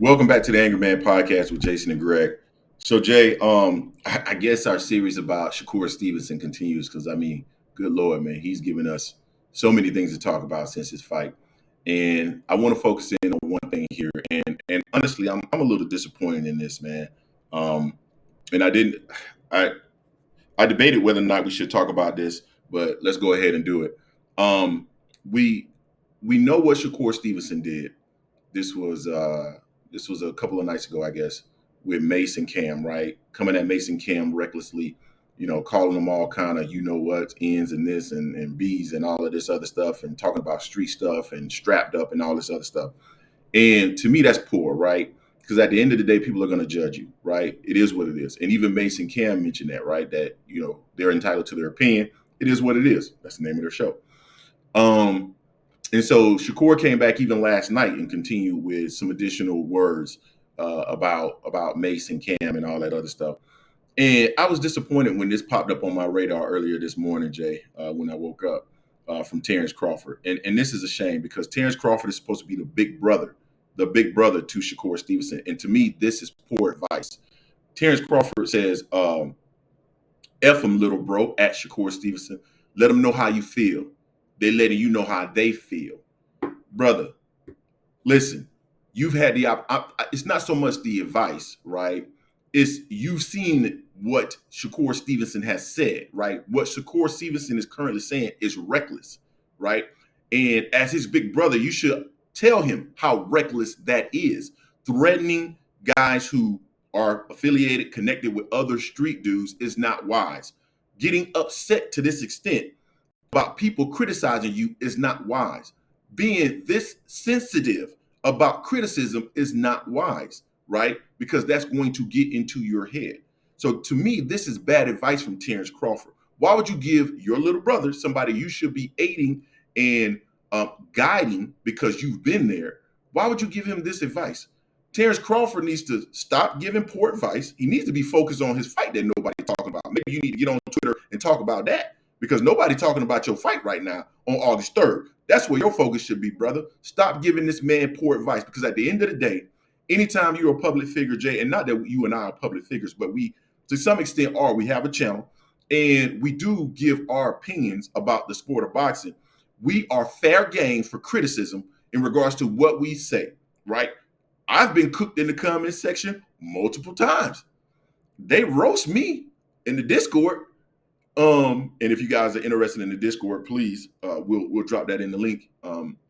Welcome back to the Angry Man Podcast with Jason and Greg. So Jay, I guess our series about Shakur Stevenson continues because good Lord, man, he's given us so many things to talk about since his fight, and I want to focus in on one thing here. And honestly, I'm a little disappointed in this, man. Um, and I I debated whether or not we should talk about this, but let's go ahead and do it. Um, we we know what Shakur Stevenson did. This was a couple of nights ago, I guess, with Mason Cam, right? Coming at Mason Cam recklessly, calling them all kind of what ends and this and B's and all of this other stuff, and talking about street stuff and strapped up and all this other stuff. And to me, that's poor, right? Because at the end of the day, people are going to judge you, right? It is what it is. And even Mason Cam mentioned that, right? That they're entitled to their opinion. It is what it is. That's the name of their show. Um, and so Shakur came back even last night and continued with some additional words about Mace and Cam and all that other stuff. And I was disappointed when this popped up on my radar earlier this morning, Jay, when I woke up from Terence Crawford. And this is a shame because Terence Crawford is supposed to be the big brother to Shakur Stevenson. And to me, this is poor advice. Terence Crawford says, F him, little bro, at Shakur Stevenson. Let him know how you feel. They're letting you know how they feel. Brother, listen, you've had it's not so much the advice, right? It's you've seen what Shakur Stevenson has said, right? What Shakur Stevenson is currently saying is reckless, right? And as his big brother, you should tell him how reckless that is. Threatening guys who are affiliated, connected with other street dudes is not wise. Getting upset to this extent about people criticizing you is not wise. Being this sensitive about criticism is not wise, right? Because that's going to get into your head. So to me, this is bad advice from Terence Crawford. Why would you give your little brother, somebody you should be aiding and guiding because you've been there, why would you give him this advice? Terence Crawford needs to stop giving poor advice. He needs to be focused on his fight that nobody's talking about. Maybe you need to get on Twitter and talk about that because nobody's talking about your fight right now on August 3rd. That's where your focus should be, brother. Stop giving this man poor advice because at the end of the day, anytime you're a public figure, Jay, and not that you and I are public figures, but we, to some extent, are. We have a channel and we do give our opinions about the sport of boxing. We are fair game for criticism in regards to what we say, right? I've been cooked in the comment section multiple times. They roast me in the Discord. And if you guys are interested in the Discord, please, we'll drop that in the link.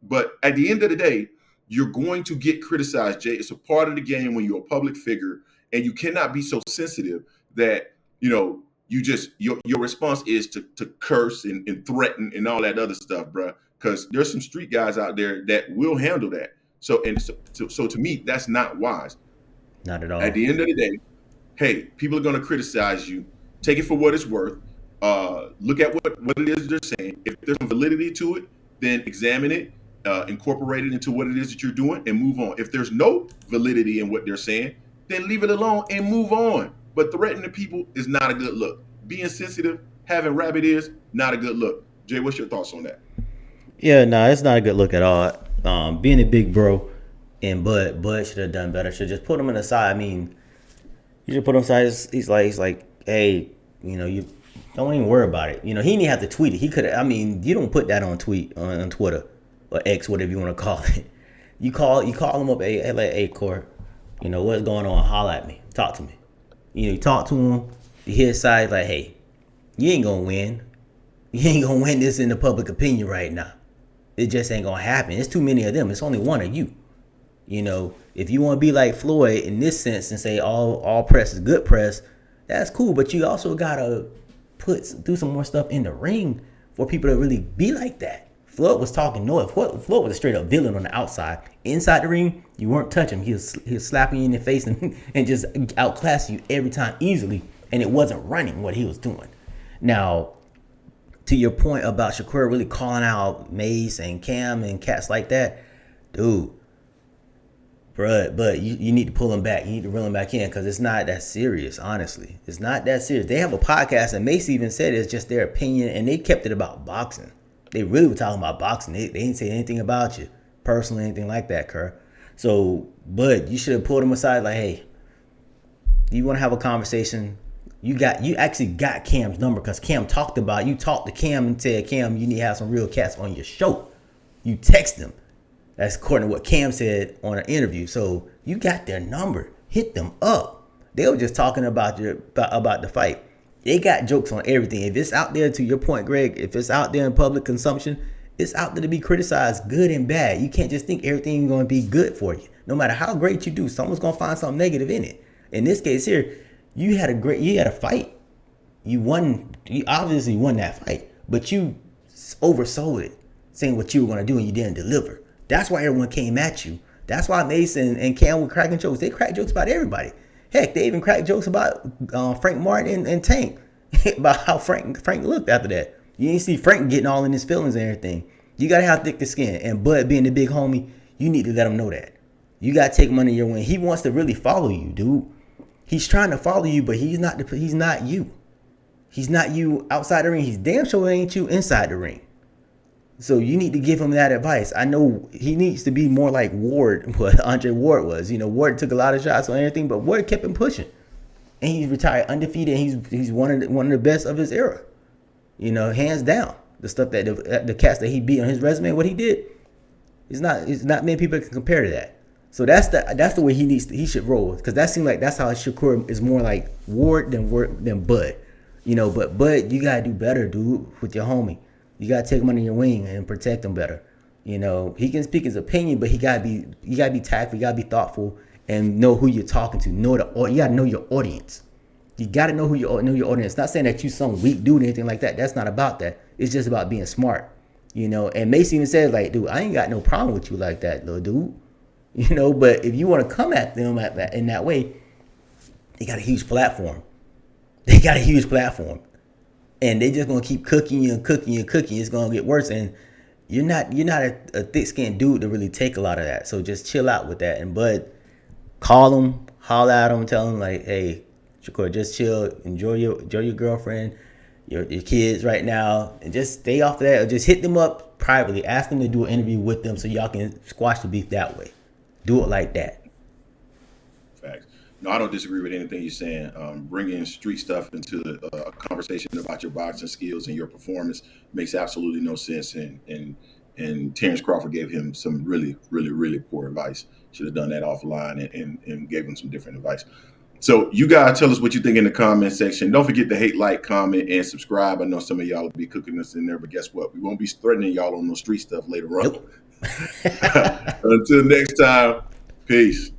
But at the end of the day, you're going to get criticized, Jay. It's a part of the game when you're a public figure, and you cannot be so sensitive that you just your response is to curse and threaten and all that other stuff, bro. Because there's some street guys out there that will handle that. So to me, that's not wise. Not at all. At the end of the day, hey, people are going to criticize you. Take it for what it's worth. Look at what it is they're saying. If there's some validity to it, then examine it, incorporate it into what it is that you're doing, and move on. If there's no validity in what they're saying, then leave it alone and move on. But threatening people is not a good look. Being sensitive, having rabbit ears, not a good look. Jay, what's your thoughts on that? Yeah, no, it's not a good look at all. Being a big bro, and Bud should have done better. Should just put him on the side. I mean, you should put him aside. He's like, hey, you don't even worry about it. He didn't have to tweet it. He could. I mean, you don't put that on on Twitter or X, whatever you want to call it. You call him up, hey, Court, what's going on? Holla at me. Talk to me. You talk to him. You hear his side, like, hey, you ain't gonna win. You ain't gonna win this in the public opinion right now. It just ain't gonna happen. It's too many of them. It's only one of you. If you want to be like Floyd in this sense and say all press is good press, that's cool. But you also gotta do some more stuff in the ring for people to really be like that. Floyd was talking noise. Floyd was a straight up villain on the outside. Inside the ring, you weren't touching him. He was slapping you in the face and just outclassing you every time easily. And it wasn't running what he was doing. Now, to your point about Shakur really calling out Mace and Cam and cats like that, dude, bruh, but you need to pull him back. You need to reel him back in because it's not that serious, honestly. It's not that serious. They have a podcast, and Mace even said it's just their opinion, and they kept it about boxing. They really were talking about boxing. They didn't say anything about you, personally, anything like that, Kerr. So, but you should have pulled him aside, like, hey, you want to have a conversation? You actually got Cam's number because Cam talked about you talked to Cam and said, Cam, you need to have some real cats on your show. You text them. That's according to what Cam said on an interview. So you got their number. Hit them up. They were just talking about the fight. They got jokes on everything. If it's out there, to your point, Greg, if it's out there in public consumption, it's out there to be criticized, good and bad. You can't just think everything's going to be good for you. No matter how great you do, someone's going to find something negative in it. In this case here, you had a fight. You won. You obviously won that fight, but you oversold it, saying what you were going to do and you didn't deliver. That's why everyone came at you. That's why Mason and Cam were cracking jokes. They crack jokes about everybody. Heck, they even cracked jokes about Frank Martin and Tank about how Frank looked after that. You didn't see Frank getting all in his feelings and everything. You gotta have thick skin. And Bud being the big homie, you need to let him know that. You gotta take money your way. He wants to really follow you, dude. He's trying to follow you, but he's not you. He's not you outside the ring. He's damn sure ain't you inside the ring. So you need to give him that advice. I know he needs to be more like Ward, what Andre Ward was. Ward took a lot of shots on everything, but Ward kept him pushing. And he's retired undefeated, and he's one of the best of his era. Hands down. The stuff that the cats that he beat on his resume, what he did, it's not many people can compare to that. So that's the way he should roll, because that seems like that's how Shakur is more like Ward than Bud. But Bud, you gotta do better, dude, with your homie. You gotta take him under your wing and protect him better. He can speak his opinion, but you gotta be tactful, you gotta be thoughtful, and know who you're talking to. You gotta know your audience. You gotta know your audience. It's not saying that you some weak dude or anything like that. That's not about that. It's just about being smart. And Mace even said, like, dude, I ain't got no problem with you like that, little dude. But if you want to come at them in that way, they got a huge platform. And they just gonna keep cooking you and cooking you and cooking you. It's gonna get worse, and you're not a thick-skinned dude to really take a lot of that. So just chill out with that. And Bud, call him, holler at him, tell him like, hey, Shakur, just chill, enjoy your girlfriend, your kids right now, and just stay off of that. Or just hit them up privately, ask them to do an interview with them so y'all can squash the beef that way. Do it like that. Facts. No, I don't disagree with anything you're saying. Bringing street stuff into a conversation about your boxing skills and your performance makes absolutely no sense. And Terence Crawford gave him some really, really, really poor advice. Should have done that offline and gave him some different advice. So you guys tell us what you think in the comment section. Don't forget to hate, like, comment, and subscribe. I know some of y'all will be cooking us in there, but guess what? We won't be threatening y'all on no street stuff later on. Nope. Until next time, peace.